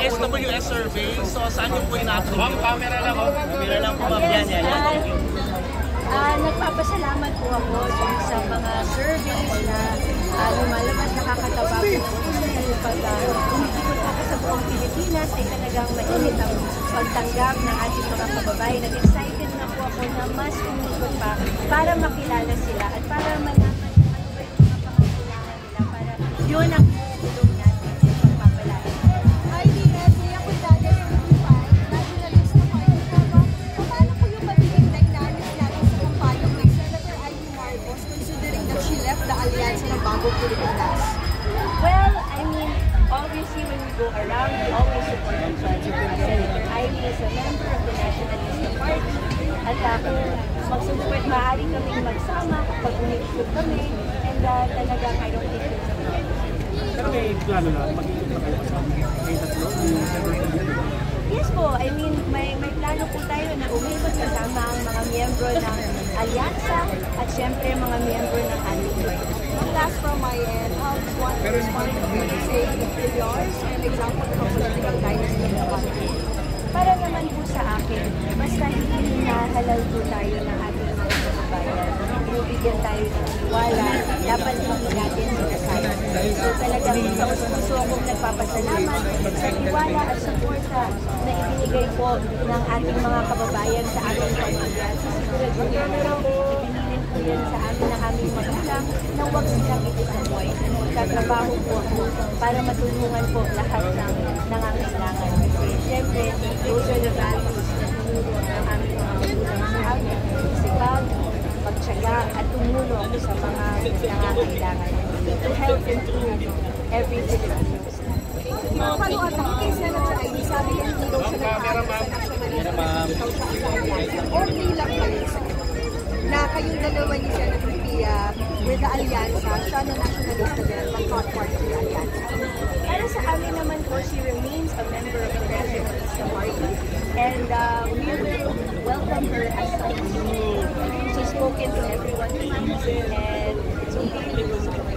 SWS survey. So saan yung po inaatid? Ma'am, camera lang oh. Camera lang po ma'am. Yan. Nagpapasalamat po ako sa mga surveys na lumalabas, nakakatawa po pag umikot ako sa buong Pilipinas ay talagang mainit ang pagtanggap ng ating mga kababayan. At excited na po ako na mas umikot pa para makilala sila at para malaman ano ba yung mga pangangailangan nila para yun ang tulong natin sa pagpapalala. IDS, ako dati sa Dubai, nationalist na party na paano po yung magiging dynamics natin sa kampanya kay Senator Amy Marcos considering that she left the alliance ng Bagong Pilipinas? Well, I mean, obviously when we go around, we always support each other. Senator Amy is a member of the Nationalist Party. At kung magsusupport, maaari kaming magsama kapag umikot kami. And talagang I don't think it's a problem. Pero may plano na, mag-ikot na kayo kasama. May tatlo, yung Senator Amy. Yes po, I mean, may plano po tayo na umikot kasama ang mga miyembro ng alyansa at syempre mga miyembro ng ating One last from my end, how does one respond to say yours and example of political dynasty in the country? Para naman po sa akin, basta hindi nahalal po tayo ng ating mga kababayan, bibigyan tayo ng tiwala, dapat hindi natin sinasabi. So talagang sa puso akong nagpapasalamat sa tiwala at suporta na ibinigay po ng ating mga kababayan sa ating pamilya. Siguro ibinilin po yan sa amin ng aming magulang na huwag silang itisamoy. Magtatrabaho po ako para matulungan po lahat ng nangangailangan. Kasi siyempre, those are the values na tinuro ng aming mga magulang sa amin. Sipag, pagtsaga at tumulong sa mga nangangailangan to help improve every Filipino's life. Follow-up ako kay Senator Ivy, sabi niya hindi daw siya nagpaano sa nationalist, daw siya sa alyansa. Okay lang ba yun na kayong dalawa ni Senator Pia with the alyansa, siya na nationalista din, mag-hot party ng alyansa? Para sa amin naman po, she remains a member of the Nationalista Party and we will welcome her as such. She's spoken to everyone and it's okay.